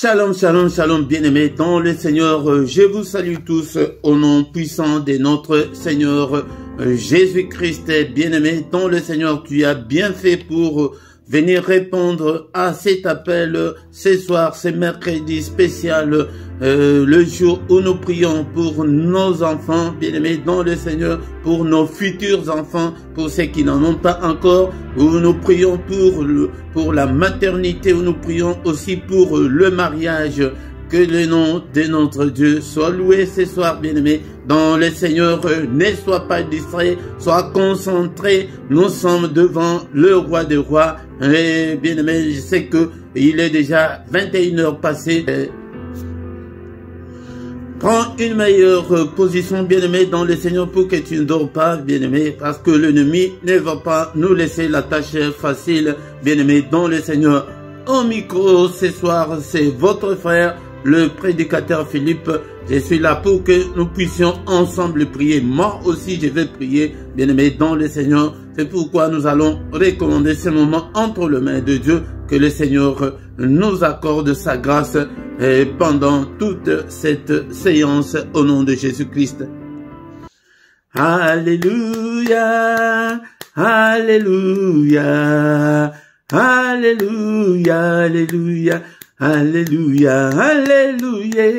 Shalom, shalom, shalom, bien-aimés dans le Seigneur. Je vous salue tous au nom puissant de notre Seigneur Jésus-Christ. Bien-aimés dans le Seigneur, tu as bien fait pour venir répondre à cet appel ce soir, ce mercredi spécial, le jour où nous prions pour nos enfants, bien-aimés dans le Seigneur, pour nos futurs enfants, pour ceux qui n'en ont pas encore, où nous prions pour la maternité, où nous prions aussi pour le mariage. Que le nom de notre Dieu soit loué ce soir, bien-aimés dans le Seigneur. Ne sois pas distrait, sois concentré. Nous sommes devant le roi des rois. Et bien-aimés, je sais que il est déjà 21h passées. Prends une meilleure position, bien-aimé dans le Seigneur, pour que tu ne dors pas, bien-aimé, parce que l'ennemi ne va pas nous laisser la tâche facile, bien-aimé dans le Seigneur. Au micro ce soir, c'est votre frère, le prédicateur Philippe. Je suis là pour que nous puissions ensemble prier. Moi aussi, je vais prier, bien-aimé dans le Seigneur. C'est pourquoi nous allons recommander ce moment entre les mains de Dieu. Que le Seigneur nous accorde sa grâce pendant toute cette séance au nom de Jésus-Christ. Alléluia, alléluia, alléluia, alléluia. Alléluia, alléluia,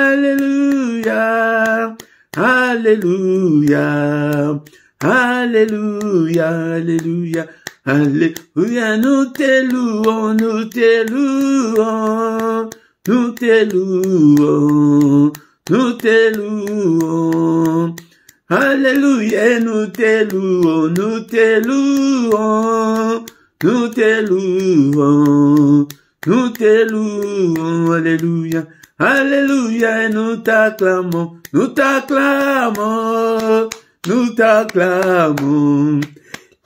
alléluia, alléluia, alléluia, alléluia, alléluia, nous te louons, nous te louons, nous te louons, nous te louons, alléluia, nous te louons, nous te louons, nous te louons. Nous te louons, alléluia, alléluia, et nous t'acclamons, nous t'acclamons, nous t'acclamons,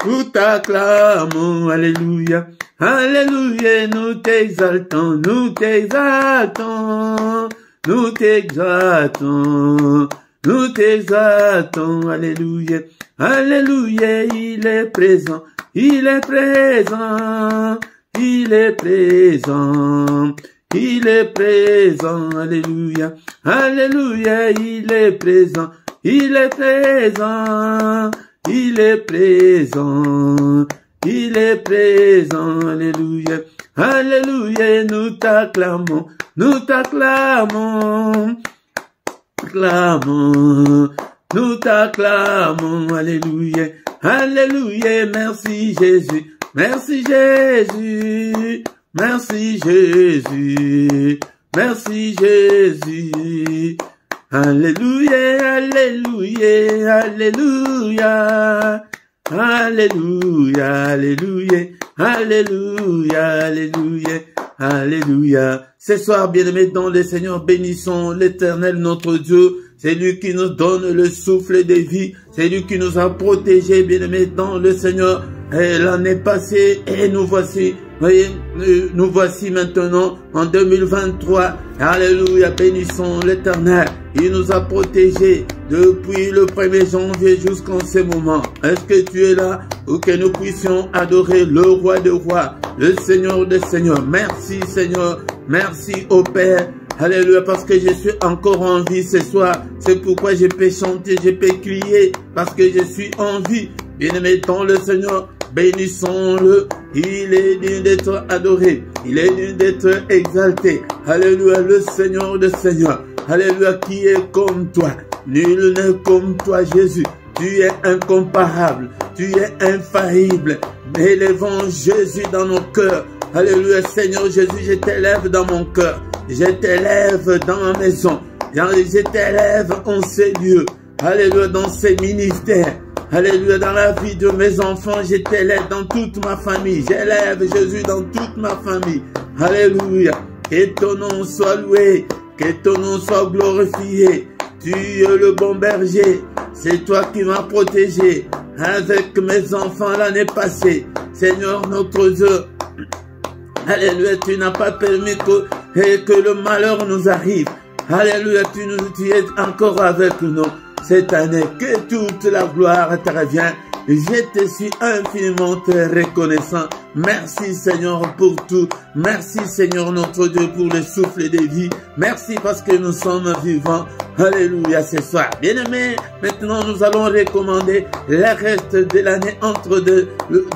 nous t'acclamons, alléluia, alléluia, nous t'exaltons, nous t'exaltons, nous t'exaltons, nous t'exaltons, alléluia, alléluia, il est présent, il est présent. Il est présent, il est présent, alléluia, alléluia, il est présent, il est présent, il est présent, il est présent, alléluia, alléluia, nous t'acclamons, nous t'acclamons, acclamons, nous t'acclamons, alléluia, alléluia, merci Jésus. Merci Jésus, merci Jésus, merci Jésus. Alléluia, alléluia, alléluia, alléluia, alléluia, alléluia, alléluia, alléluia. Ce soir, bien-aimés dans le Seigneur, bénissons l'Éternel notre Dieu. C'est lui qui nous donne le souffle de vie. C'est lui qui nous a protégés, bien-aimés dans le Seigneur. Et l'année passée, et nous voici, voyez, nous voici maintenant en 2023. Alléluia, bénissons l'Éternel. Il nous a protégés depuis le 1er janvier jusqu'en ce moment. Est-ce que tu es là pour que nous puissions adorer le roi des rois, le Seigneur des seigneurs? Merci Seigneur, merci au Père. Alléluia, parce que je suis encore en vie ce soir. C'est pourquoi je peux chanter, je peux crier, parce que je suis en vie. Bien-aimé dans le Seigneur, bénissons-le. Il est digne d'être adoré. Il est digne d'être exalté. Alléluia, le Seigneur des seigneurs. Alléluia, qui est comme toi. Nul n'est comme toi, Jésus. Tu es incomparable. Tu es infaillible. Élevons Jésus dans nos cœurs. Alléluia, Seigneur Jésus, je t'élève dans mon cœur. Je t'élève dans ma maison. Je t'élève en ces lieux. Alléluia, dans ces ministères. Alléluia, dans la vie de mes enfants, je t'élève dans toute ma famille. J'élève Jésus dans toute ma famille. Alléluia. Que ton nom soit loué. Que ton nom soit glorifié. Tu es le bon berger. C'est toi qui m'as protégé avec mes enfants l'année passée. Seigneur notre Dieu. Alléluia, tu n'as pas permis que le malheur nous arrive. Alléluia, tu es encore avec nous cette année. Que toute la gloire te revienne. Je te suis infiniment reconnaissant Merci Seigneur pour tout. Merci Seigneur notre Dieu pour le souffle de vie. Merci parce que nous sommes vivants. Alléluia ce soir. Bien-aimés, maintenant nous allons recommander le reste de l'année entre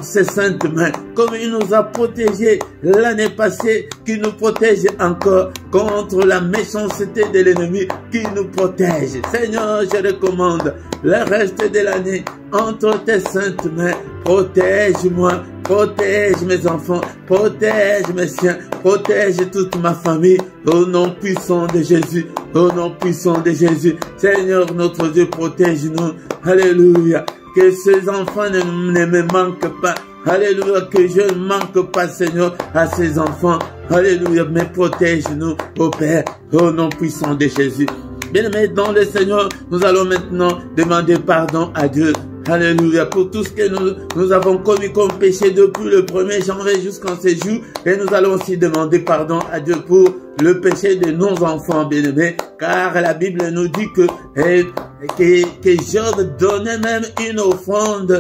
ses saintes mains. Comme il nous a protégés l'année passée, qui nous protège encore contre la méchanceté de l'ennemi, qui nous protège. Seigneur, je recommande le reste de l'année entre tes saintes mains. Protège-moi, protège mes enfants, protège mes siens, protège toute ma famille, au nom puissant de Jésus, au nom puissant de Jésus. Seigneur notre Dieu, protège-nous. Alléluia. Que ces enfants ne me manquent pas. Alléluia, que je ne manque pas, Seigneur, à ces enfants. Alléluia, mais protège-nous, ô Père, au nom puissant de Jésus. Bien-aimés dans le Seigneur, nous allons maintenant demander pardon à Dieu. Alléluia, pour tout ce que nous avons commis comme péché depuis le 1er janvier jusqu'en ce jour. Et nous allons aussi demander pardon à Dieu pour le péché de nos enfants bien-aimés. Car la Bible nous dit que Job donnait même une offrande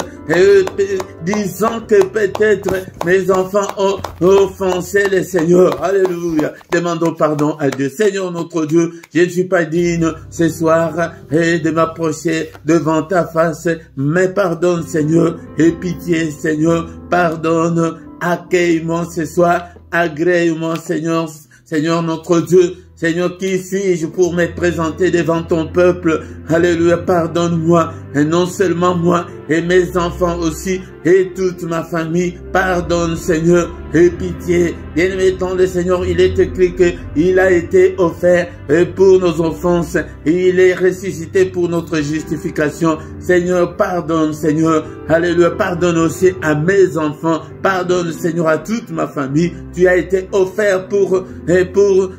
disant que peut-être mes enfants ont offensé le Seigneur. Alléluia. Demandons pardon à Dieu. Seigneur notre Dieu, je ne suis pas digne ce soir de m'approcher devant ta face, mais pardonne Seigneur, et pitié Seigneur, pardonne, accueille-moi ce soir, agrée-moi Seigneur, Seigneur notre Dieu. Seigneur, qui suis-je pour me présenter devant ton peuple? Alléluia, pardonne-moi, et non seulement moi, et mes enfants aussi, et toute ma famille. Pardonne, Seigneur, et pitié. Bien-aimé dans le Seigneur, il est écrit qu'il a été offert pour nos offenses, et il est ressuscité pour notre justification. Seigneur, pardonne, Seigneur. Alléluia, pardonne aussi à mes enfants. Pardonne, Seigneur, à toute ma famille. Tu as été offert pour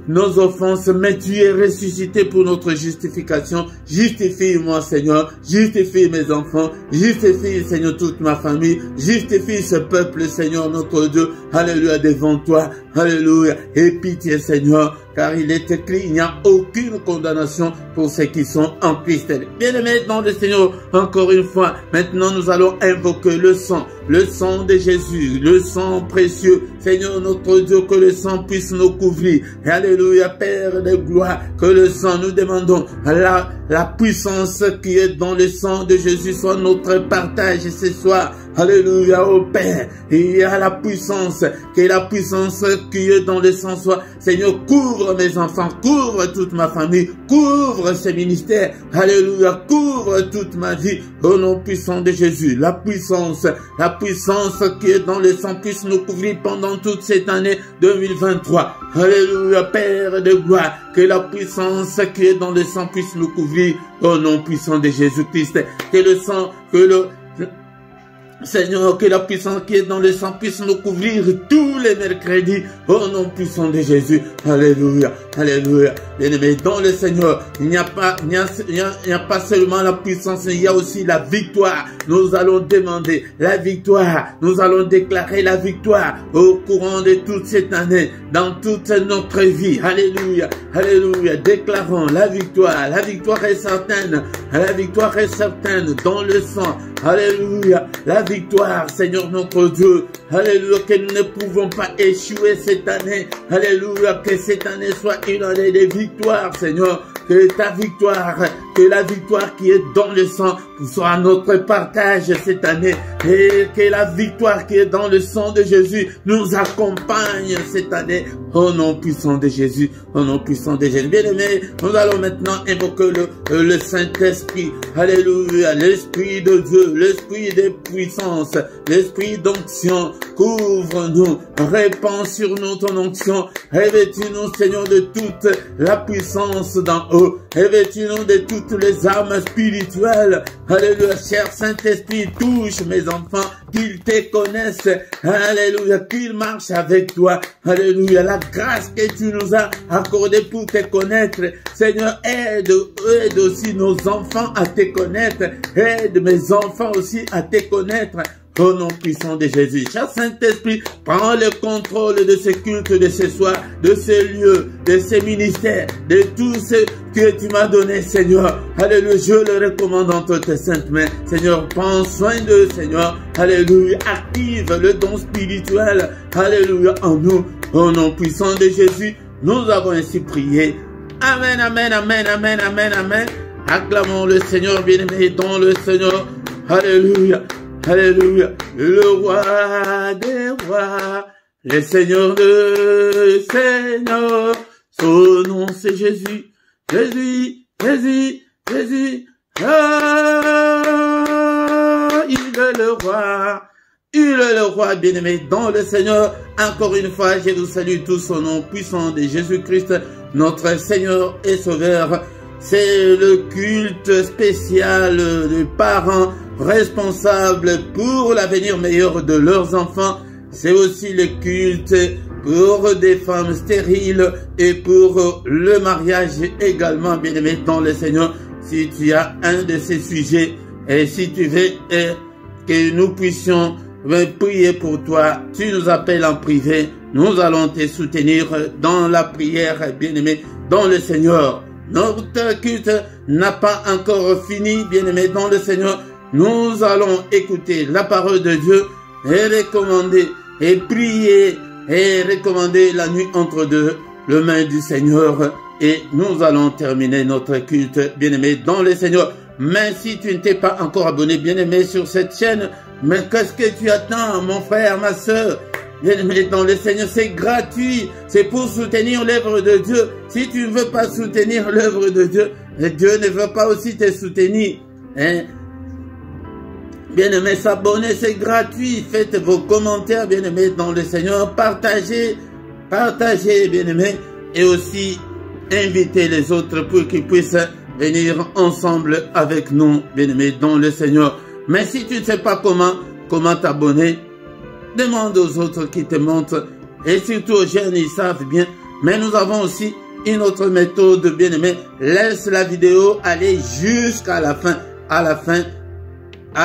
nos offenses, mais tu es ressuscité pour notre justification. Justifie-moi, Seigneur. Justifie mes enfants. Justifie, Seigneur, toute ma famille. Justifie ce peuple, Seigneur, notre Dieu. Alléluia, devant toi. Alléluia. Et pitié, Seigneur, car il est écrit, il n'y a aucune condamnation pour ceux qui sont en Christ. Bien-aimés dans le Seigneur, encore une fois, maintenant nous allons invoquer le sang de Jésus, le sang précieux. Seigneur notre Dieu, que le sang puisse nous couvrir. Alléluia, Père de gloire, que le sang, nous demandons la puissance qui est dans le sang de Jésus soit notre partage ce soir. Alléluia, ô Père, il y a la puissance, que la puissance qui est dans le sang soit, Seigneur, couvre mes enfants, couvre toute ma famille, couvre ce ministère. Alléluia, couvre toute ma vie, au nom puissant de Jésus. La puissance qui est dans le sang puisse nous couvrir pendant toute cette année 2023. Alléluia, Père de gloire, que la puissance qui est dans le sang puisse nous couvrir, au nom puissant de Jésus-Christ. Que le sang, Seigneur, que la puissance qui est dans le sang puisse nous couvrir tous les mercredis, au nom puissant de Jésus. Alléluia, alléluia. Bien-aimés dans le Seigneur, il n'y a pas seulement la puissance, il y a aussi la victoire. Nous allons demander la victoire. Nous allons déclarer la victoire au courant de toute cette année, dans toute notre vie. Alléluia, alléluia. Déclarons la victoire. La victoire est certaine. La victoire est certaine dans le sang. Alléluia. La victoire, Seigneur notre Dieu. Alléluia, que nous ne pouvons pas échouer cette année. Alléluia, que cette année soit une année de victoire, Seigneur. Que ta victoire, que la victoire qui est dans le sang soit notre partage cette année. Et que la victoire qui est dans le sang de Jésus nous accompagne cette année. Au nom puissant de Jésus, au nom puissant de Jésus. Bien-aimés, nous allons maintenant invoquer le Saint-Esprit. Alléluia, l'Esprit de Dieu, l'Esprit de puissance, l'Esprit d'onction. Couvre-nous, répands sur nous ton onction. Revêtis-nous, Seigneur, de toute la puissance d'en haut. Revêtis-nous de toutes les armes spirituelles. Alléluia, cher Saint-Esprit, touche mes enfants, qu'ils te connaissent. Alléluia, qu'ils marchent avec toi. Alléluia, la grâce que tu nous as accordée pour te connaître. Seigneur, aide aussi nos enfants à te connaître. Aide mes enfants aussi à te connaître. au nom puissant de Jésus. Cher Saint-Esprit, prends le contrôle de ce culte, de ce soir, de ces lieux, de ces ministères, de tout ce que tu m'as donné, Seigneur. Alléluia, je le recommande entre tes saintes mains. Seigneur, prends soin d'eux, Seigneur. Alléluia, active le don spirituel. Alléluia, en nous, au nom puissant de Jésus. Nous avons ainsi prié. Amen, amen, amen, amen, amen, amen. Acclamons le Seigneur, bien-aimé, dans le Seigneur. Alléluia. Alléluia, le roi des rois, le Seigneur de Seigneurs, son nom c'est Jésus, Jésus, Jésus, Jésus, ah, il est le roi, bien-aimé dans le Seigneur. Encore une fois, je vous salue tous au nom puissant de Jésus-Christ, notre Seigneur et Sauveur. C'est le culte spécial des parents responsables pour l'avenir meilleur de leurs enfants. C'est aussi le culte pour des femmes stériles et pour le mariage également, bien-aimé dans le Seigneur. Si tu as un de ces sujets et si tu veux que nous puissions prier pour toi, tu nous appelles en privé. Nous allons te soutenir dans la prière, bien-aimé dans le Seigneur. Notre culte n'a pas encore fini, bien-aimé dans le Seigneur. Nous allons écouter la parole de Dieu et recommander et prier et recommander la nuit entre deux les mains du Seigneur. Et nous allons terminer notre culte, bien-aimé dans le Seigneur. Mais si tu ne t'es pas encore abonné, bien-aimé, sur cette chaîne, mais qu'est-ce que tu attends, mon frère, ma soeur? Bien-aimé dans le Seigneur, c'est gratuit. C'est pour soutenir l'œuvre de Dieu. Si tu ne veux pas soutenir l'œuvre de Dieu, Dieu ne veut pas aussi te soutenir. Hein? Bien-aimé, s'abonner, c'est gratuit. Faites vos commentaires, bien-aimé dans le Seigneur. Partagez, bien-aimé. Et aussi, invitez les autres pour qu'ils puissent venir ensemble avec nous, bien-aimé dans le Seigneur. Mais si tu ne sais pas comment t'abonner, demande aux autres qui te montrent, et surtout aux jeunes, ils savent bien. Mais nous avons aussi une autre méthode, bien-aimé. Laisse la vidéo aller jusqu'à la fin. À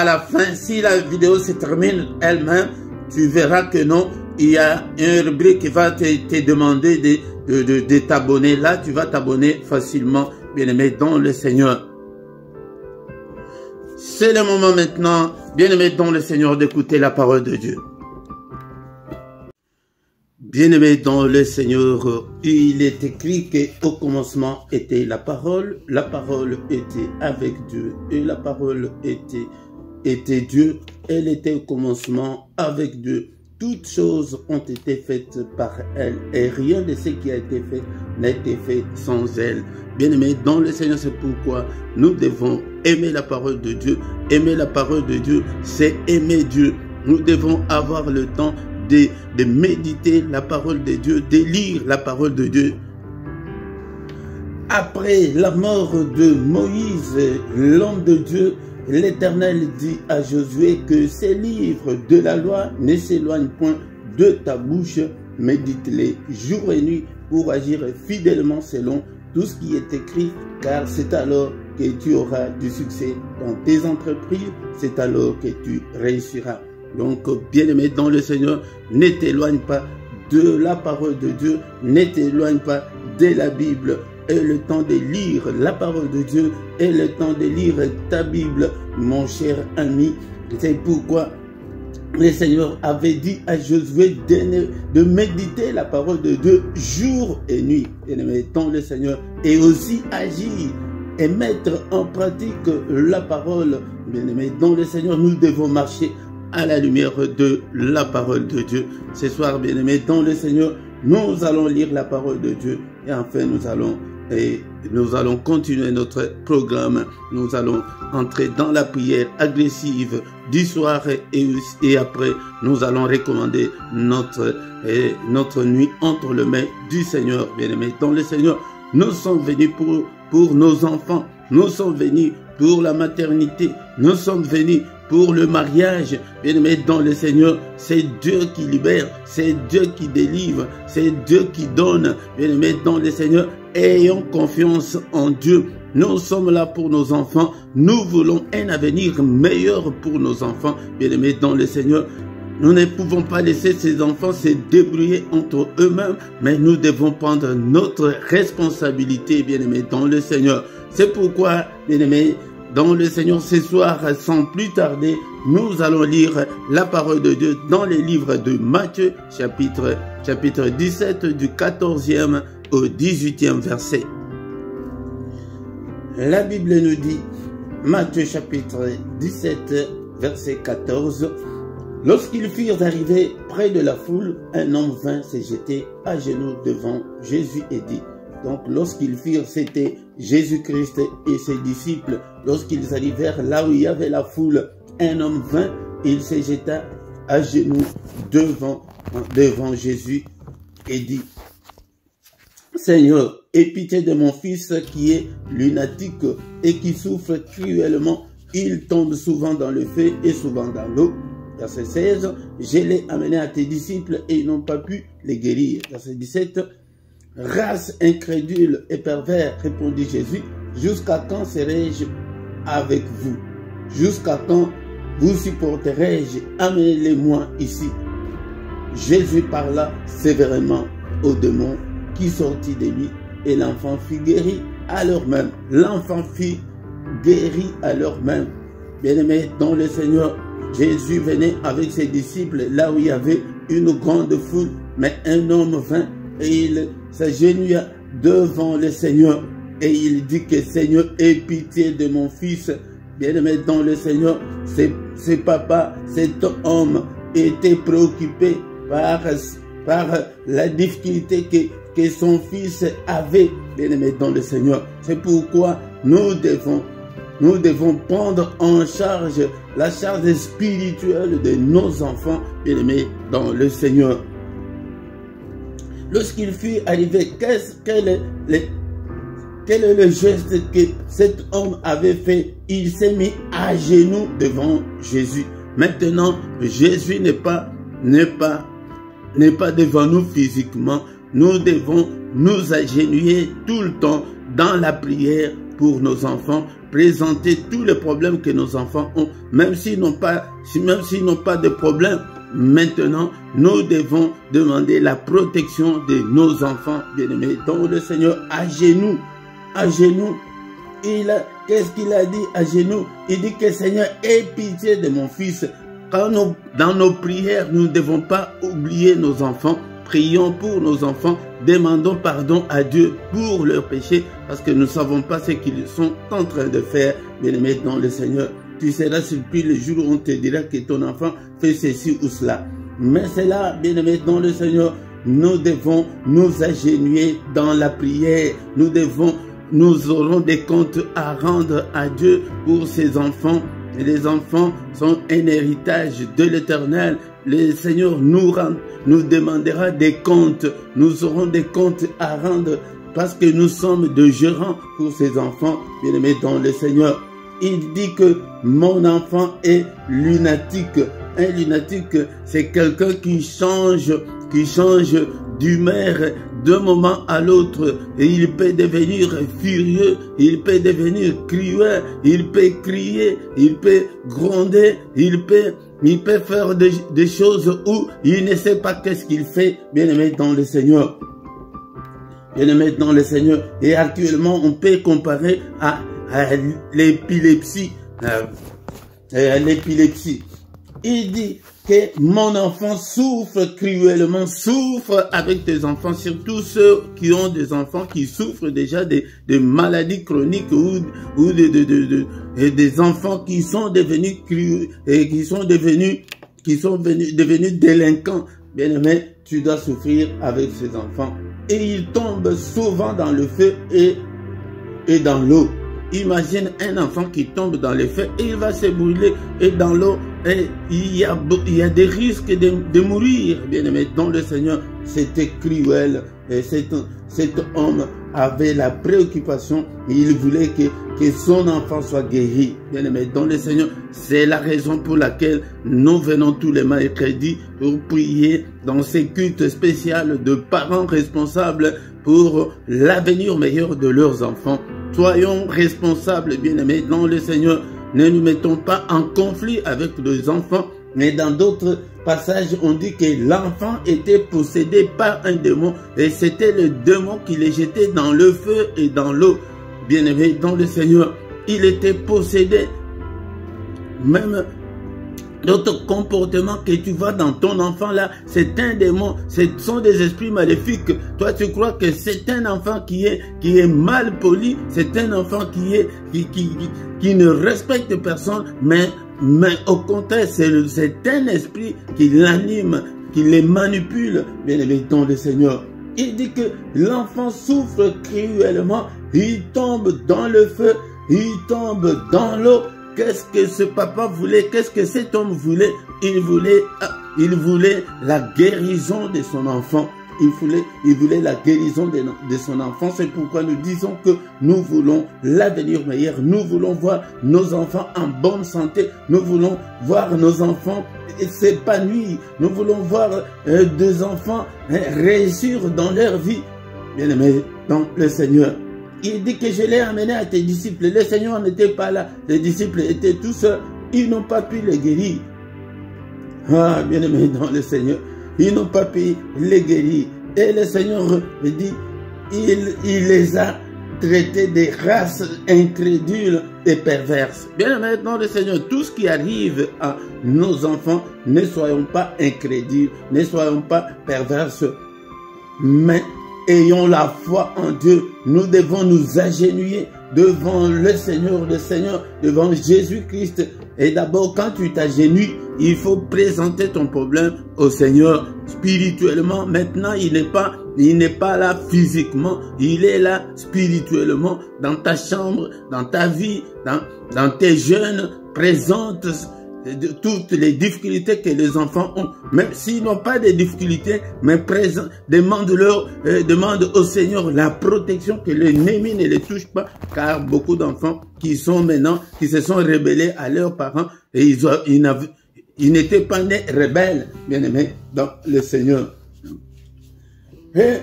la fin, si la vidéo se termine elle-même, tu verras que non, il y a une rubrique qui va te demander de t'abonner. Là, tu vas t'abonner facilement, bien-aimé dans le Seigneur. C'est le moment maintenant, bien-aimé dans le Seigneur, d'écouter la parole de Dieu. Bien-aimé dans le Seigneur, il est écrit qu'au commencement était la parole était avec Dieu, et la parole était Dieu, elle était au commencement avec Dieu. Toutes choses ont été faites par elle, et rien de ce qui a été fait n'a été fait sans elle. Bien-aimé dans le Seigneur, c'est pourquoi nous devons aimer la parole de Dieu. Aimer la parole de Dieu, c'est aimer Dieu. Nous devons avoir le temps de méditer la parole de Dieu, de lire la parole de Dieu. Après la mort de Moïse, l'homme de Dieu, l'Éternel dit à Josué que ces livres de la loi ne s'éloignent point de ta bouche, médite-les jour et nuit pour agir fidèlement selon tout ce qui est écrit, car c'est alors que tu auras du succès dans tes entreprises, c'est alors que tu réussiras. Donc, bien-aimé dans le Seigneur, ne t'éloigne pas de la parole de Dieu, ne t'éloigne pas de la Bible. Et le temps de lire la parole de Dieu, et le temps de lire ta Bible, mon cher ami. C'est pourquoi le Seigneur avait dit à Josué de méditer la parole de Dieu jour et nuit. Bien-aimé dans le Seigneur, et aussi agir et mettre en pratique la parole. Bien-aimé dans le Seigneur, nous devons marcher à la lumière de la parole de Dieu. Ce soir, bien-aimés dans le Seigneur, nous allons lire la parole de Dieu et enfin nous allons continuer notre programme. Nous allons entrer dans la prière agressive du soir et après nous allons recommander notre nuit entre les mains du Seigneur. Bien-aimés dans le Seigneur, nous sommes venus pour nos enfants, nous sommes venus pour la maternité, nous sommes venus pour le mariage. Bien-aimé dans le Seigneur, c'est Dieu qui libère, c'est Dieu qui délivre, c'est Dieu qui donne. Bien-aimé dans le Seigneur, ayons confiance en Dieu. Nous sommes là pour nos enfants. Nous voulons un avenir meilleur pour nos enfants. Bien-aimés dans le Seigneur, nous ne pouvons pas laisser ces enfants se débrouiller entre eux-mêmes, mais nous devons prendre notre responsabilité, bien-aimés dans le Seigneur. C'est pourquoi, bien-aimés dans le Seigneur, ce soir, sans plus tarder, nous allons lire la parole de Dieu dans les livres de Matthieu, chapitre 17, du 14e au 18e verset. La Bible nous dit, Matthieu chapitre 17, verset 14, « Lorsqu'ils furent arrivés près de la foule, un homme vint se jeter à genoux devant Jésus et dit, » Donc lorsqu'ils firent, c'était Jésus-Christ et ses disciples, lorsqu'ils arrivèrent là où il y avait la foule, un homme vint, il se jeta à genoux devant Jésus et dit, « Seigneur, aie pitié de mon fils qui est lunatique et qui souffre cruellement. Il tombe souvent dans le feu et souvent dans l'eau. » Verset 16, « Je l'ai amené à tes disciples et ils n'ont pas pu les guérir. » Verset 17, « Race incrédule et pervers, répondit Jésus, jusqu'à quand serai-je avec vous? Jusqu'à quand vous supporterai-je? Amenez-les-moi ici. » Jésus parla sévèrement au démon qui sortit de lui et l'enfant fut guéri à l'heure même. L'enfant fut guéri à l'heure même. Bien-aimés dans le Seigneur, Jésus venait avec ses disciples là où il y avait une grande foule, mais un homme vint et il s'agenouilla devant le Seigneur et il dit que Seigneur, aie pitié de mon fils. Bien-aimé dans le Seigneur, ce papa, cet homme était préoccupé par la difficulté que son fils avait, bien-aimé dans le Seigneur. C'est pourquoi nous devons prendre en charge la charge spirituelle de nos enfants, bien-aimés dans le Seigneur. Lorsqu'il fut arrivé, quel est le geste que cet homme avait fait? Il s'est mis à genoux devant Jésus. Maintenant, Jésus n'est pas devant nous physiquement. Nous devons nous agenouiller tout le temps dans la prière pour nos enfants, présenter tous les problèmes que nos enfants ont, même s'ils n'ont pas de problème. Maintenant, nous devons demander la protection de nos enfants, bien-aimés dans le Seigneur, à genoux. À genoux. Qu'est-ce qu'il a dit à genoux? Il dit que Seigneur, aie pitié de mon fils. Dans nos prières, nous ne devons pas oublier nos enfants. Prions pour nos enfants, demandons pardon à Dieu pour leurs péchés, parce que nous ne savons pas ce qu'ils sont en train de faire, bien-aimés dans le Seigneur. Tu seras surpris le jour où on te dira que ton enfant fait ceci ou cela. Mais c'est là, bien-aimés dans le Seigneur, nous devons nous agenouiller dans la prière. Nous aurons des comptes à rendre à Dieu pour ces enfants. Et les enfants sont un héritage de l'Éternel. Le Seigneur nous demandera des comptes. Nous aurons des comptes à rendre parce que nous sommes de gérants pour ces enfants, bien-aimés dans le Seigneur. Il dit que mon enfant est lunatique. Un lunatique, c'est quelqu'un qui change d'humeur d'un moment à l'autre. Et il peut devenir furieux, il peut devenir cruel, il peut crier, il peut gronder, il peut faire des choses où il ne sait pas qu'est-ce qu'il fait, bien-aimé dans le Seigneur. Bien-aimé dans le Seigneur. Et actuellement, on peut comparer à l'épilepsie. Il dit que mon enfant souffre cruellement, souffre avec tes enfants, surtout ceux qui ont des enfants qui souffrent déjà de maladies chroniques ou des enfants qui sont devenus et qui sont devenus délinquants. Bien-aimé, tu dois souffrir avec ces enfants. Et ils tombent souvent dans le feu et dans l'eau. Imagine un enfant qui tombe dans le feu et il va se brûler, et dans l'eau, et il y a des risques de mourir, bien-aimé dans le Seigneur. c'était cruel. Et cet homme avait la préoccupation, il voulait que son enfant soit guéri. Bien aimé dans le Seigneur, c'est la raison pour laquelle nous venons tous les mercredis pour prier dans ces cultes spéciaux de parents responsables pour l'avenir meilleur de leurs enfants. Soyons responsables, bien aimés dans le Seigneur. Ne nous mettons pas en conflit avec les enfants. Mais dans d'autres passages, on dit que l'enfant était possédé par un démon. Et c'était le démon qui les jetait dans le feu et dans l'eau. Bien-aimé dans le Seigneur, il était possédé. Même d'autres comportements que tu vois dans ton enfant là, c'est un démon, ce sont des esprits maléfiques. Toi tu crois que c'est un enfant qui est mal poli, c'est un enfant qui ne respecte personne, mais au contraire, c'est un esprit qui l'anime, qui les manipule, bien aimé dans le Seigneur. Il dit que l'enfant souffre cruellement, il tombe dans le feu, il tombe dans l'eau. Qu'est-ce que ce papa voulait? Qu'est-ce que cet homme voulait? Il voulait la guérison de son enfant. Il voulait la guérison de son enfant. C'est pourquoi nous disons que nous voulons l'avenir meilleur. Nous voulons voir nos enfants en bonne santé. Nous voulons voir nos enfants s'épanouir. Nous voulons voir des enfants réussir dans leur vie. Bien aimé dans le Seigneur. Il dit que je l'ai amené à tes disciples. Le Seigneur n'était pas là. Les disciples étaient tous seuls. Ils n'ont pas pu les guérir. Ah, bien aimé dans le Seigneur. Ils n'ont pas pu les guérir. Et le Seigneur dit, il les a traités des races incrédules et perverses. Bien aimé dans le Seigneur, tout ce qui arrive à nos enfants, ne soyons pas incrédules, ne soyons pas perverses, mais ayons la foi en Dieu. Nous devons nous agenouiller devant le Seigneur, devant Jésus-Christ. Et d'abord, quand tu t'agenouilles, il faut présenter ton problème au Seigneur spirituellement. Maintenant, il n'est pas là physiquement, il est là spirituellement, dans ta chambre, dans ta vie, dans tes jeunes, présente de toutes les difficultés que les enfants ont, même s'ils n'ont pas de difficultés, mais présent, demande au Seigneur la protection, que l'ennemi ne les touche pas, car beaucoup d'enfants qui se sont rebellés à leurs parents, et ils n'étaient pas nés rebelles, bien aimés dans le Seigneur. Et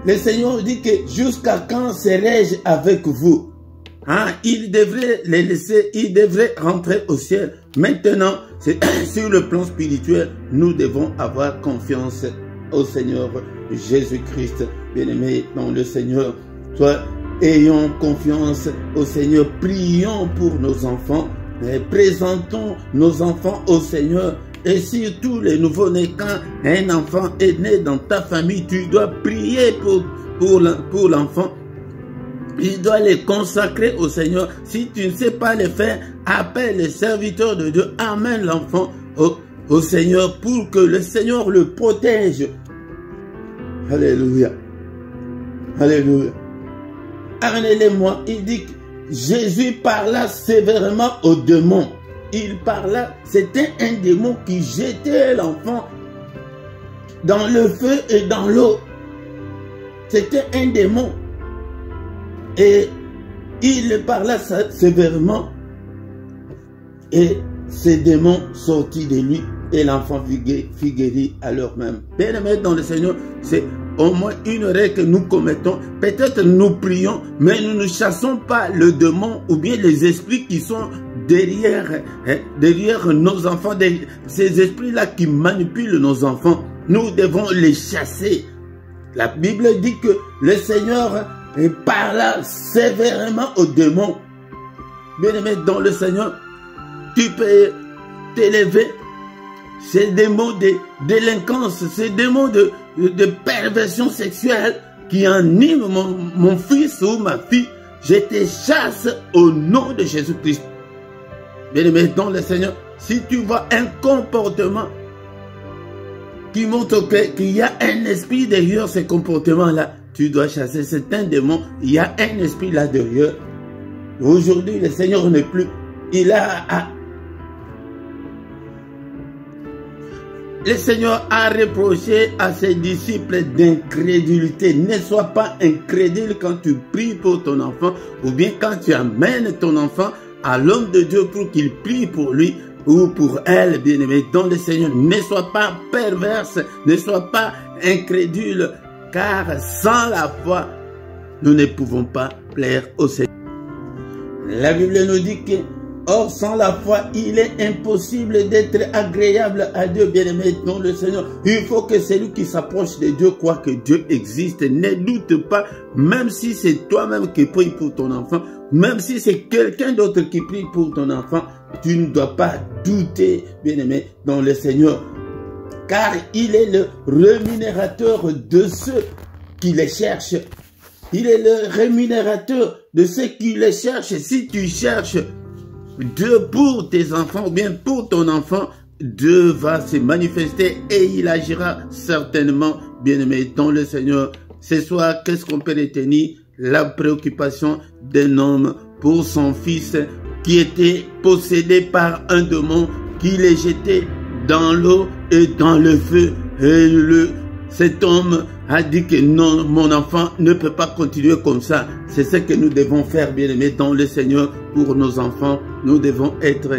le Seigneur dit que jusqu'à quand serai-je avec vous? Il devrait les laisser, il devrait rentrer au ciel. Maintenant, sur le plan spirituel, nous devons avoir confiance au Seigneur Jésus-Christ. Bien-aimés dans le Seigneur, ayons confiance au Seigneur, prions pour nos enfants, présentons nos enfants au Seigneur. Et surtout les nouveaux-nés, quand un enfant est né dans ta famille, tu dois prier pour l'enfant. Il doit les consacrer au Seigneur. Si tu ne sais pas le faire, appelle les serviteurs de Dieu. Amène l'enfant au Seigneur pour que le Seigneur le protège. Alléluia. Alléluia. Amenez-les-moi. Il dit que Jésus parla sévèrement au démon. Il parla, c'était un démon qui jetait l'enfant dans le feu et dans l'eau. C'était un démon. Et il parla sévèrement. Et ces démons sortis de lui. Et l'enfant fut guéri à l'heure même. Bien aimé dans le Seigneur, c'est au moins une erreur que nous commettons. Peut-être nous prions, mais nous ne chassons pas le démon ou bien les esprits qui sont derrière nos enfants. Ces esprits-là qui manipulent nos enfants, nous devons les chasser. La Bible dit que le Seigneur parla sévèrement aux démons. Bien aimé dans le Seigneur, tu peux t'élever. Ces démons de délinquance, ces démons de perversion sexuelle qui animent mon fils ou ma fille, je te chasse au nom de Jésus-Christ. Bien aimé dans le Seigneur, si tu vois un comportement qui montre qu'il y a un esprit derrière ce comportement-là, tu dois chasser. C'est un démon, il y a un esprit là derrière. Aujourd'hui, le Seigneur n'est plus. le Seigneur a reproché à ses disciples d'incrédulité. Ne sois pas incrédule quand tu pries pour ton enfant ou bien quand tu amènes ton enfant à l'homme de Dieu pour qu'il prie pour lui ou pour elle, bien-aimé, dans le Seigneur. Ne sois pas perverse, ne sois pas incrédule, car sans la foi, nous ne pouvons pas plaire au Seigneur. La Bible nous dit que, or, sans la foi, il est impossible d'être agréable à Dieu, bien-aimé, dans le Seigneur. Il faut que celui qui s'approche de Dieu croit que Dieu existe. Ne doute pas, même si c'est toi-même qui prie pour ton enfant, même si c'est quelqu'un d'autre qui prie pour ton enfant, tu ne dois pas douter, bien-aimé, dans le Seigneur. Car il est le rémunérateur de ceux qui les cherchent. Il est le rémunérateur de ceux qui les cherchent. Si tu cherches Dieu pour tes enfants ou bien pour ton enfant, Dieu va se manifester et il agira certainement, bien-aimé, dans le Seigneur. Ce soir, qu'est-ce qu'on peut retenir? La préoccupation d'un homme pour son fils qui était possédé par un démon qui les jetait dans l'eau et dans le feu. Et cet homme a dit que non, mon enfant ne peut pas continuer comme ça. C'est ce que nous devons faire, bien-aimés, dans le Seigneur pour nos enfants. Nous devons être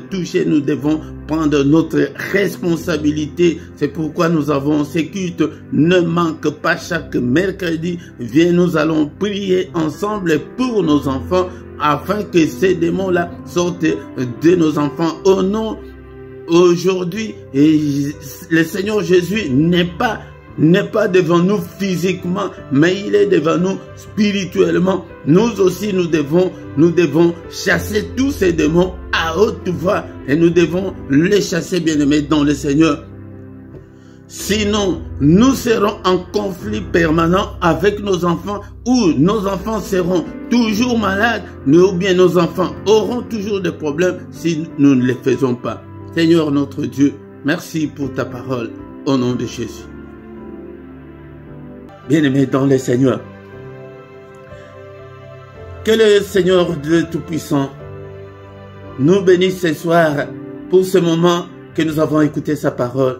touchés, nous devons prendre notre responsabilité. C'est pourquoi nous avons ce culte. Ne manque pas chaque mercredi. Viens, nous allons prier ensemble pour nos enfants afin que ces démons-là sortent de nos enfants. Au nom aujourd'hui, le Seigneur Jésus n'est pas devant nous physiquement, mais il est devant nous spirituellement. Nous aussi, nous devons chasser tous ces démons à haute voix et nous devons les chasser, bien-aimés, dans le Seigneur. Sinon, nous serons en conflit permanent avec nos enfants, ou nos enfants seront toujours malades, ou bien nos enfants auront toujours des problèmes si nous ne les faisons pas. Seigneur notre Dieu, merci pour ta parole, au nom de Jésus. Bien-aimés dans le Seigneur, que le Seigneur Dieu Tout-Puissant nous bénisse ce soir pour ce moment que nous avons écouté sa parole.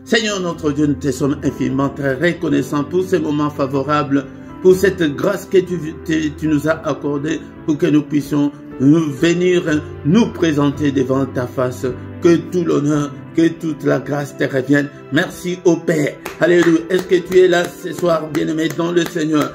Seigneur notre Dieu, nous te sommes infiniment très reconnaissants pour ce moment favorable, pour cette grâce que tu nous as accordée, pour que nous puissions venir nous présenter devant ta face. Que tout l'honneur, que toute la grâce te revienne. Merci au Père. Alléluia. Est-ce que tu es là ce soir, bien-aimé, dans le Seigneur?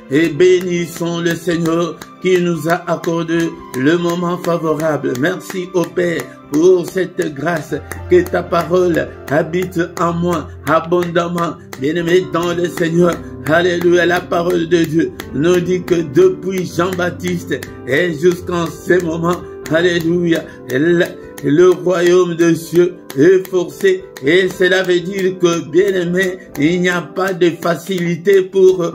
Et bénissons le Seigneur qui nous a accordé le moment favorable. Merci au Père pour cette grâce, que ta parole habite en moi abondamment. Bien-aimé dans le Seigneur, alléluia, la parole de Dieu nous dit que depuis Jean-Baptiste et jusqu'en ce moment, alléluia, le royaume de Dieu est forcé, et cela veut dire que, bien-aimé, il n'y a pas de facilité pour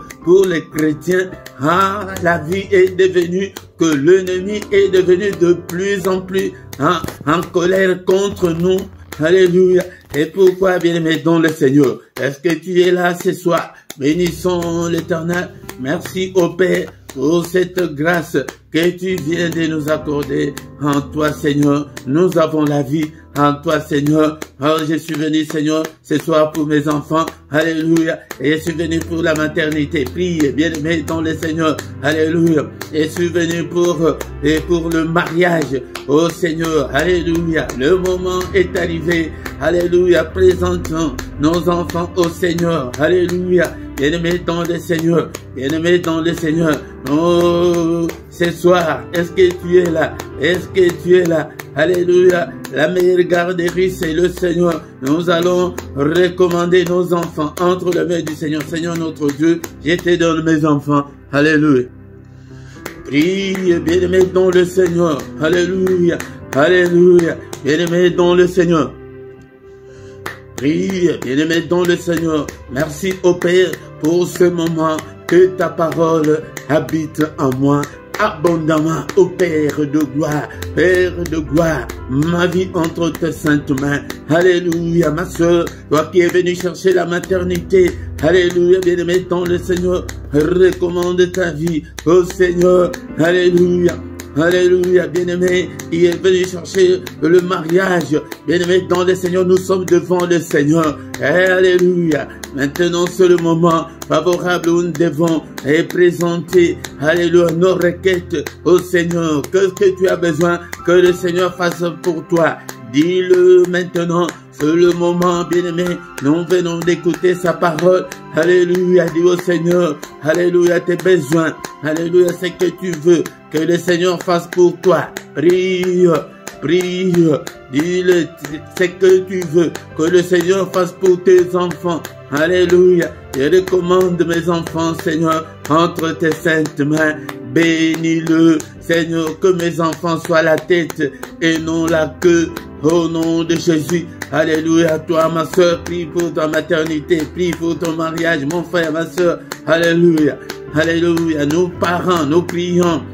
les chrétiens. Ah, la vie est devenue, que l'ennemi est devenu de plus en plus en colère contre nous. Alléluia. Et pourquoi, bien-aimé dans le Seigneur? Est-ce que tu es là ce soir? Bénissons l'Éternel. Merci au Père pour cette grâce que tu viens de nous accorder. En toi, Seigneur, nous avons la vie. En toi, Seigneur. Oh, je suis venu, Seigneur, ce soir pour mes enfants. Alléluia. Et je suis venu pour la maternité. Prie, bien-aimé dans le Seigneur. Alléluia. Et je suis venu pour le mariage. Oh Seigneur, alléluia. Le moment est arrivé. Alléluia. Présentons nos enfants au Seigneur. Alléluia. Bien-aimé dans le Seigneur. Bien-aimé dans le Seigneur. Oh, ce soir, est-ce que tu es là? Est-ce que tu es là? Alléluia. La meilleure garderie, c'est le Seigneur. Nous allons recommander nos enfants entre les mains du Seigneur. Seigneur notre Dieu, je te donne mes enfants. Alléluia. Prie, bien-aimé dans le Seigneur. Alléluia. Alléluia. Bien-aimé dans le Seigneur. Prie, bien-aimé dans le Seigneur. Merci au Père pour ce moment que ta parole habite en moi abondamment. Au Père de gloire, Père de gloire, ma vie entre tes saintes mains. Alléluia, ma soeur, toi qui es venu chercher la maternité. Alléluia, bien-aimé dans le Seigneur, recommande ta vie au Seigneur. Alléluia. Alléluia, bien-aimé, il est venu chercher le mariage. Bien-aimé, dans le Seigneur, nous sommes devant le Seigneur. Alléluia. Maintenant, c'est le moment favorable où nous devons présenter, alléluia, nos requêtes au Seigneur. Qu'est-ce que tu as besoin que le Seigneur fasse pour toi? Dis-le maintenant. C'est le moment, bien-aimé. Nous venons d'écouter sa parole. Alléluia, dis au Seigneur. Alléluia, tes besoins. Alléluia, c'est que tu veux que le Seigneur fasse pour toi. Prie, prie. Dis-le, c'est que tu veux que le Seigneur fasse pour tes enfants. Alléluia. Je recommande mes enfants, Seigneur, entre tes saintes mains. Bénis-le, Seigneur, que mes enfants soient la tête et non la queue. Au nom de Jésus, alléluia, toi ma soeur, prie pour ta maternité, prie pour ton mariage, mon frère, ma soeur, alléluia, alléluia, nous parents, nous prions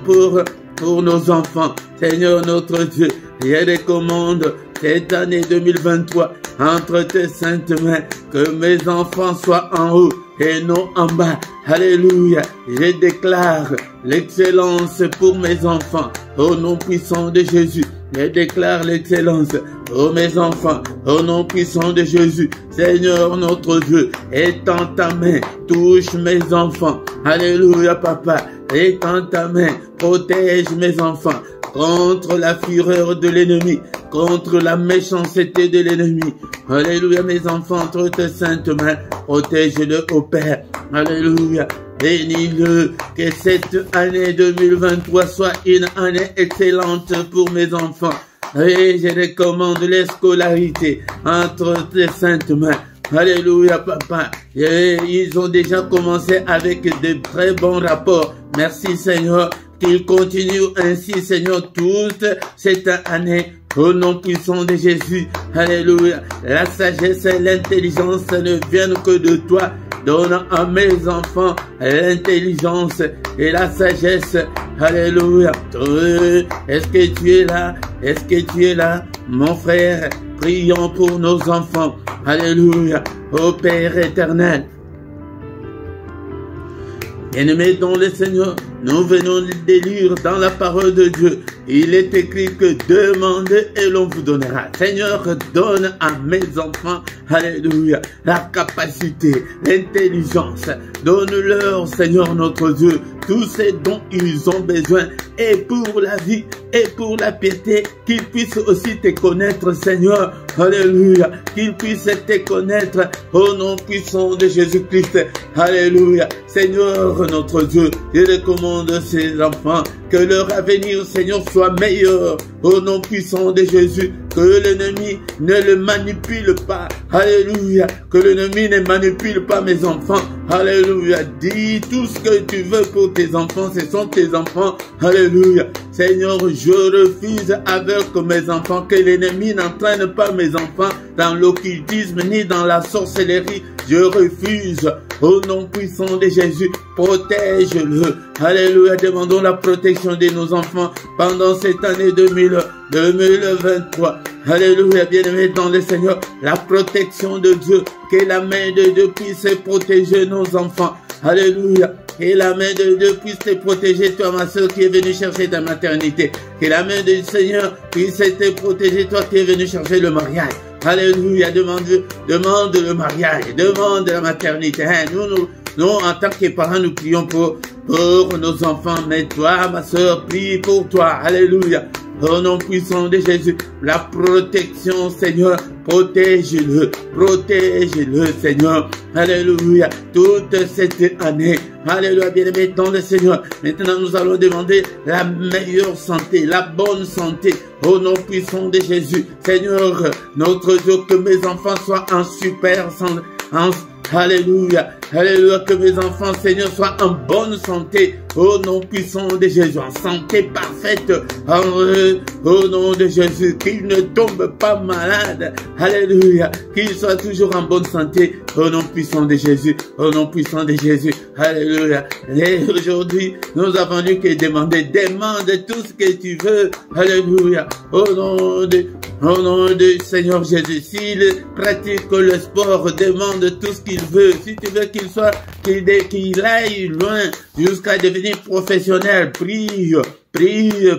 pour nos enfants, Seigneur notre Dieu, je recommande cette année 2023, entre tes saintes mains, que mes enfants soient en haut et non en bas, alléluia, je déclare l'excellence pour mes enfants, au nom puissant de Jésus. Je déclare l'excellence pour mes enfants, au nom puissant de Jésus. Seigneur notre Dieu, étends ta main, touche mes enfants. Alléluia, papa, étends ta main, protège mes enfants contre la fureur de l'ennemi, contre la méchanceté de l'ennemi. Alléluia, mes enfants, entre tes saintes mains, protège-le au Père. Alléluia. Bénis-le, que cette année 2023 soit une année excellente pour mes enfants. Et je recommande les scolarités entre tes saintes mains. Alléluia, papa. Et ils ont déjà commencé avec de très bons rapports. Merci, Seigneur. Qu'ils continuent ainsi, Seigneur, toute cette année. Au nom puissant de Jésus. Alléluia. La sagesse et l'intelligence ne viennent que de toi. Donne à mes enfants l'intelligence et la sagesse. Alléluia. Est-ce que tu es là? Est-ce que tu es là? Mon frère, prions pour nos enfants. Alléluia. Ô Père éternel. Bien-aimés dans le Seigneur, nous venons de lire dans la parole de Dieu. Il est écrit que demandez et l'on vous donnera. Seigneur, donne à mes enfants, alléluia, la capacité, l'intelligence. Donne-leur, Seigneur notre Dieu, tout ce dont ils ont besoin. Et pour la vie, et pour la piété, qu'ils puissent aussi te connaître, Seigneur. Alléluia. Qu'ils puissent te connaître au nom puissant de Jésus-Christ. Alléluia. Seigneur notre Dieu, je recommande ces enfants que leur avenir, Seigneur, soit meilleur au nom puissant de Jésus. Que l'ennemi ne le manipule pas. Alléluia. Que l'ennemi ne manipule pas mes enfants. Alléluia. Dis tout ce que tu veux pour tes enfants. Ce sont tes enfants. Alléluia. Seigneur, je refuse avec mes enfants que l'ennemi n'entraîne pas mes enfants dans l'occultisme ni dans la sorcellerie. Je refuse au nom puissant de Jésus. Protège-le. Alléluia. Demandons la protection de nos enfants pendant cette année 2023. Alléluia. Bien-aimés dans le Seigneur, la protection de Dieu. Que la main de Dieu puisse protéger nos enfants. Alléluia. Que la main de Dieu puisse te protéger, toi, ma soeur, qui est venue chercher ta maternité. Que la main du Seigneur puisse te protéger, toi, qui est venu chercher le mariage. Alléluia. Demande le mariage. Demande la maternité. Hein? Nous, en tant que parents, nous prions pour nos enfants. Mais toi, ma soeur, prie pour toi. Alléluia. Au nom puissant de Jésus, la protection, Seigneur, protège-le, Seigneur. Alléluia. Toute cette année, alléluia, bien-aimé dans le Seigneur. Maintenant, nous allons demander la meilleure santé, la bonne santé, au nom puissant de Jésus. Seigneur, notre Dieu, que mes enfants soient en super santé, alléluia, alléluia, que mes enfants, Seigneur, soient en bonne santé, au nom puissant de Jésus, en santé parfaite, au nom de Jésus, qu'ils ne tombent pas malades, alléluia, qu'ils soient toujours en bonne santé, au nom puissant de Jésus, au nom puissant de Jésus, alléluia. Et aujourd'hui, nous avons lu que demande tout ce que tu veux, alléluia, au nom de Seigneur Jésus. S'il pratique le sport, demande tout ce qu'il veut. Si tu veux qu'il aille loin jusqu'à devenir vie professionnelle, prie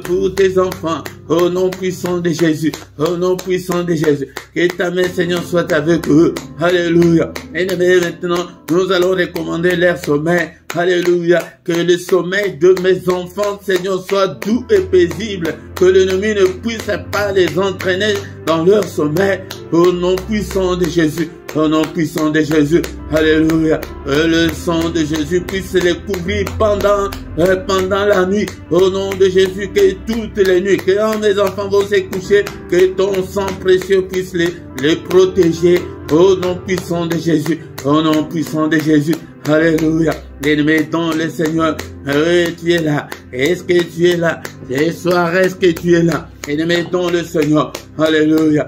pour tes enfants, au nom puissant de Jésus, au nom puissant de Jésus, que ta main, Seigneur, soit avec eux, alléluia. Et maintenant, nous allons recommander leur sommeil, alléluia, que le sommeil de mes enfants, Seigneur, soit doux et paisible, que l'ennemi ne puisse pas les entraîner dans leur sommeil, au nom puissant de Jésus. Au nom puissant de Jésus, alléluia, que le sang de Jésus puisse les couvrir pendant la nuit, au nom de Jésus, que toutes les nuits, que quand mes enfants vont se coucher, que ton sang précieux puisse les protéger, au nom puissant de Jésus, au nom puissant de Jésus, alléluia. Bien-aimé dans le Seigneur, tu es là, est-ce que tu es là, ce soir, est-ce que tu es là, bien-aimé dans le Seigneur, alléluia.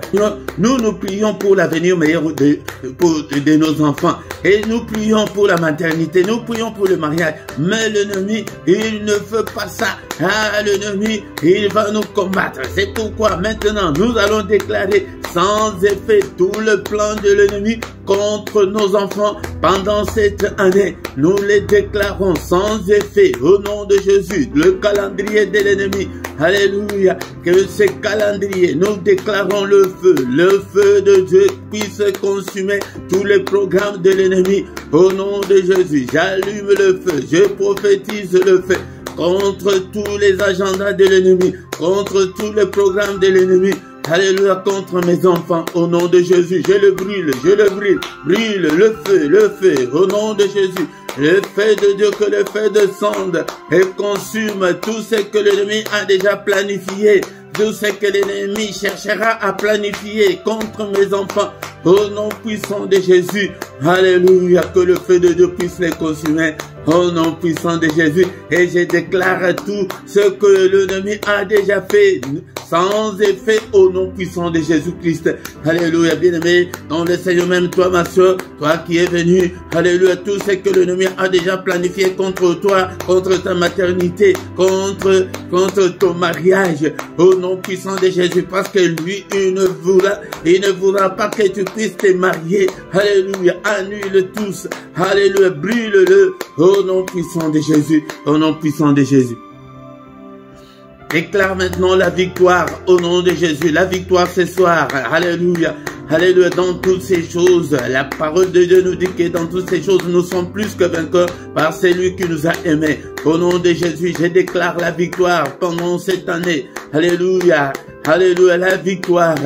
Nous prions pour l'avenir meilleur de nos enfants, et nous prions pour la maternité, nous prions pour le mariage, mais l'ennemi, il ne veut pas ça, l'ennemi, il va nous combattre, c'est pourquoi maintenant, nous allons déclarer sans effet tout le plan de l'ennemi contre nos enfants pendant cette année, nous les déclarons sans effet au nom de Jésus, le calendrier de l'ennemi, alléluia, que ce calendrier, nous déclarons le feu de Dieu puisse consumer tous les programmes de l'ennemi, au nom de Jésus, j'allume le feu, je prophétise le feu, contre tous les agendas de l'ennemi, contre tous les programmes de l'ennemi, alléluia, contre mes enfants, au nom de Jésus, je le brûle, brûle le feu, au nom de Jésus, le feu de Dieu, que le feu descende et consume tout ce que l'ennemi a déjà planifié, tout ce que l'ennemi cherchera à planifier contre mes enfants, au nom puissant de Jésus, alléluia, que le feu de Dieu puisse les consumer, au nom puissant de Jésus, et je déclare tout ce que l'ennemi a déjà fait, sans effet, au nom puissant de Jésus-Christ, alléluia, bien-aimé, dans le Seigneur, même toi, ma soeur, toi qui es venu, alléluia, tout ce que l'ennemi a déjà planifié contre toi, contre ta maternité, contre ton mariage, au nom puissant de Jésus, parce que lui, il ne voudra pas que tu puisses te marier, alléluia, annule tous, alléluia, brûle-le, au nom puissant de Jésus, au nom puissant de Jésus. Déclare maintenant la victoire au nom de Jésus, la victoire ce soir, alléluia, alléluia, dans toutes ces choses, la parole de Dieu nous dit que dans toutes ces choses, nous sommes plus que vainqueurs par celui qui nous a aimés. Au nom de Jésus, je déclare la victoire pendant cette année, alléluia, alléluia, la victoire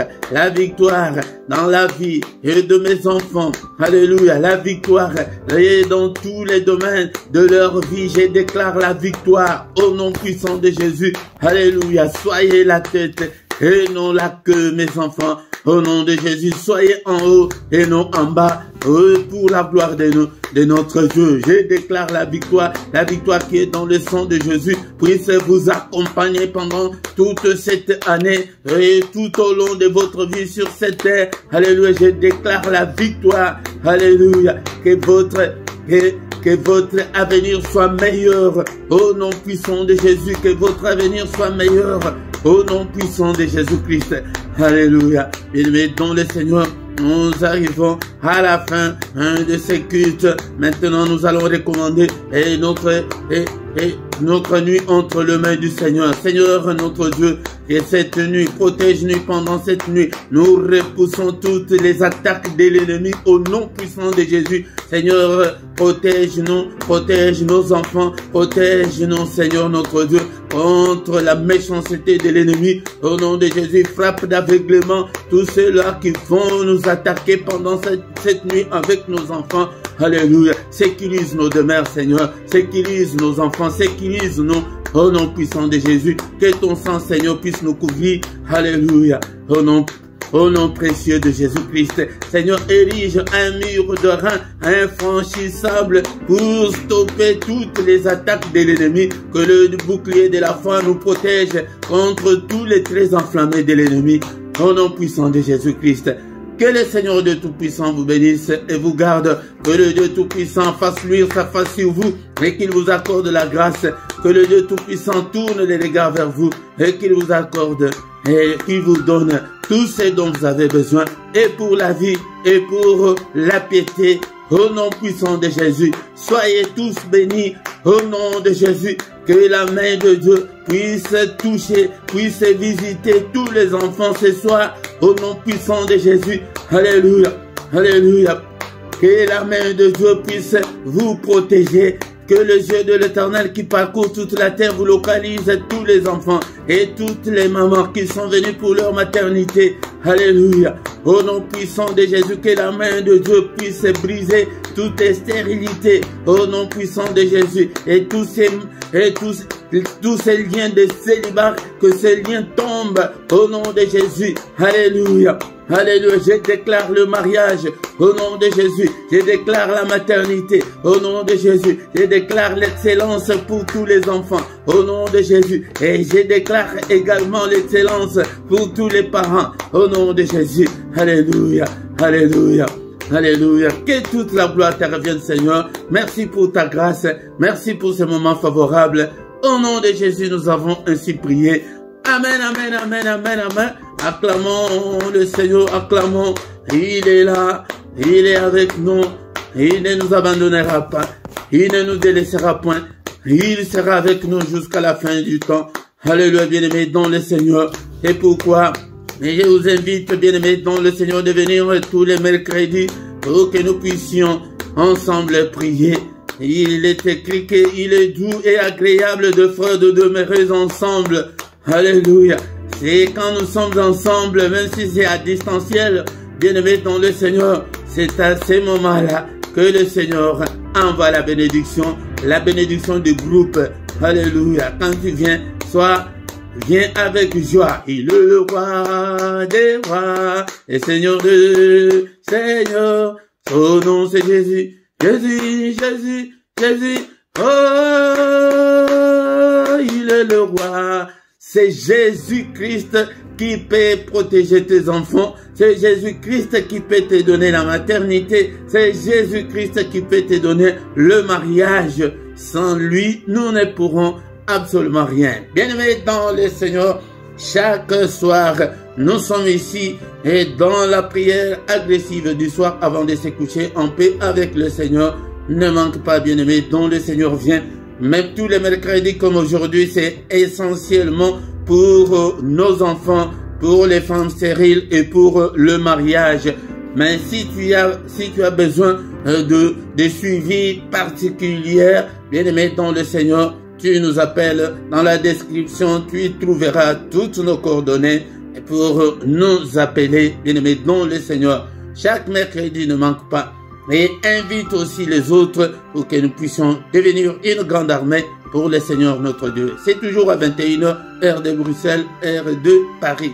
dans la vie et de mes enfants, alléluia, la victoire et dans tous les domaines de leur vie, je déclare la victoire au nom puissant de Jésus, alléluia, soyez la tête et non la queue, mes enfants, au nom de Jésus, soyez en haut et non en bas, pour la gloire de notre Dieu. Je déclare la victoire qui est dans le sang de Jésus, puisse vous accompagner pendant toute cette année et tout au long de votre vie sur cette terre. Alléluia, je déclare la victoire, alléluia, que votre avenir soit meilleur, au nom puissant de Jésus, que votre avenir soit meilleur, au nom puissant de Jésus-Christ, alléluia. Bien-aimés dans le Seigneur, nous arrivons à la fin de ce culte. Maintenant, nous allons recommander notre nuit entre les mains du Seigneur. Seigneur, notre Dieu, et cette nuit, protège-nous pendant cette nuit. Nous repoussons toutes les attaques de l'ennemi au nom puissant de Jésus. Seigneur, protège-nous, protège nos enfants, protège-nous, Seigneur, notre Dieu, contre la méchanceté de l'ennemi. Au nom de Jésus, frappe d'aveuglement tous ceux-là qui vont nous attaquer pendant cette nuit avec nos enfants. Alléluia. Sécurise nos demeures, Seigneur. Sécurise nos enfants. Sécurise-nous. Au nom puissant de Jésus. Que ton sang, Seigneur, puisse nous couvrir. Alléluia. Au nom précieux de Jésus-Christ. Seigneur, érige un mur de rein infranchissable pour stopper toutes les attaques de l'ennemi. Que le bouclier de la foi nous protège contre tous les traits enflammés de l'ennemi. Au nom puissant de Jésus-Christ. Que le Seigneur Dieu Tout-Puissant vous bénisse et vous garde. Que le Dieu Tout-Puissant fasse luire sa face sur vous et qu'il vous accorde la grâce. Que le Dieu Tout-Puissant tourne les regards vers vous et qu'il vous accorde et qui vous donne tout ce dont vous avez besoin, et pour la vie, et pour la piété, au nom puissant de Jésus. Soyez tous bénis au nom de Jésus. Que la main de Dieu puisse toucher, puisse visiter tous les enfants ce soir au nom puissant de Jésus. Alléluia, alléluia. Que la main de Dieu puisse vous protéger. Que les yeux de l'Éternel qui parcourt toute la terre vous localise tous les enfants et toutes les mamans qui sont venues pour leur maternité. Alléluia. Au nom puissant de Jésus, que la main de Dieu puisse briser toute stérilité. Au nom puissant de Jésus. Et tous ces liens de célibat, que ces liens tombent au nom de Jésus. Alléluia. Alléluia, je déclare le mariage au nom de Jésus. Je déclare la maternité au nom de Jésus. Je déclare l'excellence pour tous les enfants au nom de Jésus. Et je déclare également l'excellence pour tous les parents au nom de Jésus. Alléluia, alléluia. Alléluia. Que toute la gloire te revienne, Seigneur. Merci pour ta grâce. Merci pour ce moment favorable. Au nom de Jésus, nous avons ainsi prié. Amen, amen, amen, amen, amen. Acclamons le Seigneur, acclamons. Il est là, il est avec nous. Il ne nous abandonnera pas. Il ne nous délaissera point. Il sera avec nous jusqu'à la fin du temps. Alléluia, bien-aimés dans le Seigneur. Et pourquoi? Et je vous invite, bien-aimés dans le Seigneur, de venir tous les mercredis pour que nous puissions ensemble prier. Il est écrit qu'il est doux et agréable de frères de demeurer ensemble. Alléluia. C'est quand nous sommes ensemble, même si c'est à distanciel, bien-aimés dans le Seigneur, c'est à ces moments-là que le Seigneur envoie la bénédiction du groupe. Alléluia. Quand tu viens, viens avec joie. Il est le roi des rois et Seigneur de Seigneur. Son nom c'est Jésus. Jésus, Jésus, Jésus. Oh, il est le roi. C'est Jésus-Christ qui peut protéger tes enfants. C'est Jésus-Christ qui peut te donner la maternité. C'est Jésus-Christ qui peut te donner le mariage. Sans lui, nous ne pourrons absolument rien. Bien-aimés dans le Seigneur, chaque soir, nous sommes ici et dans la prière agressive du soir avant de se coucher en paix avec le Seigneur. Ne manque pas, bien-aimés, dont le Seigneur vient. Même tous les mercredis comme aujourd'hui, c'est essentiellement pour nos enfants, pour les femmes stériles et pour le mariage. Mais si tu as besoin de suivi particulier, bien-aimé dans le Seigneur, tu nous appelles dans la description, tu y trouveras toutes nos coordonnées pour nous appeler, bien-aimé dans le Seigneur. Chaque mercredi, ne manque pas. Et invite aussi les autres pour que nous puissions devenir une grande armée pour le Seigneur notre Dieu. C'est toujours à 21h, heure de Bruxelles, heure de Paris.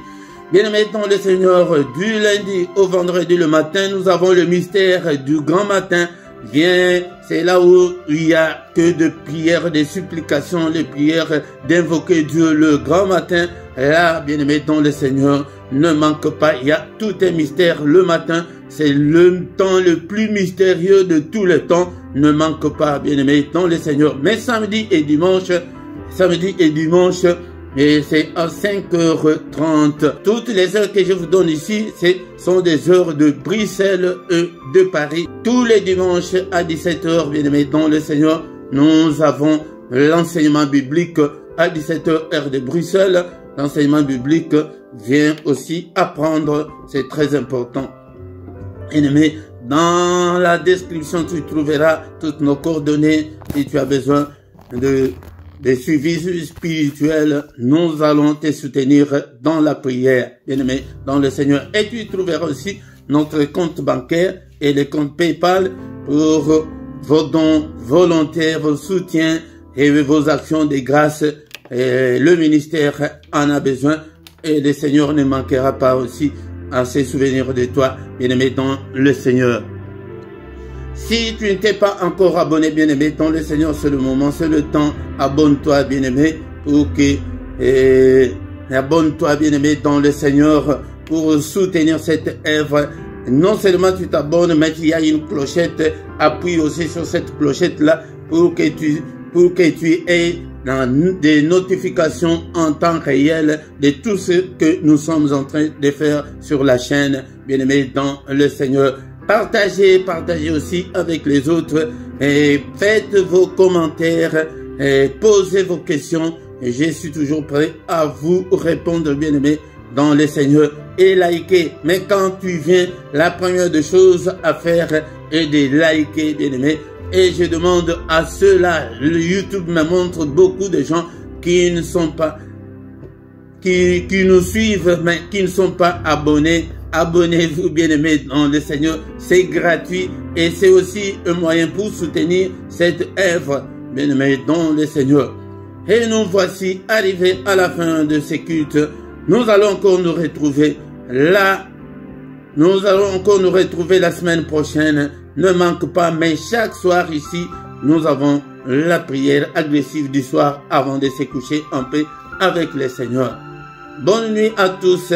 Bien-aimés dans le Seigneur, du lundi au vendredi le matin, nous avons le mystère du grand matin. Bien, c'est là où il y a que de prières, de supplications, les prières d'invoquer Dieu le grand matin. Là, bien-aimés dans le Seigneur, ne manque pas, il y a tout un mystère le matin. C'est le temps le plus mystérieux de tous les temps. Ne manque pas, bien-aimés dans le Seigneur. Mais samedi et dimanche, et c'est à 5h30. Toutes les heures que je vous donne ici, sont des heures de Bruxelles et de Paris. Tous les dimanches à 17h, bien-aimés dans le Seigneur, nous avons l'enseignement biblique à 17h, heure de Bruxelles. L'enseignement biblique vient aussi apprendre, c'est très important. Bien-aimé, dans la description, tu trouveras toutes nos coordonnées. Si tu as besoin de suivi spirituel, nous allons te soutenir dans la prière, bien-aimé, dans le Seigneur. Et tu trouveras aussi notre compte bancaire et le compte PayPal pour vos dons volontaires, vos soutiens et vos actions de grâce. Et le ministère en a besoin et le Seigneur ne manquera pas aussi à se souvenir de toi, bien-aimé dans le Seigneur. Si tu ne t'es pas encore abonné, bien-aimé dans le Seigneur, c'est le moment, c'est le temps. Abonne-toi, bien-aimé, pour que abonne-toi, bien-aimé dans le Seigneur, pour soutenir cette œuvre. Non seulement tu t'abonnes, mais il y a une clochette. Appuie aussi sur cette clochette-là pour que tu pour que tu aies des notifications en temps réel de tout ce que nous sommes en train de faire sur la chaîne, bien-aimés dans le Seigneur. Partagez aussi avec les autres et faites vos commentaires et posez vos questions. Et je suis toujours prêt à vous répondre, bien-aimés dans le Seigneur, et liker. Mais quand tu viens, la première des choses à faire est de liker, bien-aimés. Et je demande à ceux-là, le YouTube me montre beaucoup de gens qui ne sont pas, qui nous suivent, mais qui ne sont pas abonnés. Abonnez-vous, bien-aimés dans le Seigneur. C'est gratuit et c'est aussi un moyen pour soutenir cette œuvre, bien-aimés dans le Seigneur. Et nous voici arrivés à la fin de ce culte. Nous allons encore nous retrouver là. Nous allons encore nous retrouver la semaine prochaine. Ne manque pas, mais chaque soir ici, nous avons la prière agressive du soir avant de se coucher en paix avec le Seigneur. Bonne nuit à tous.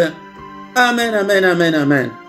Amen, amen, amen, amen.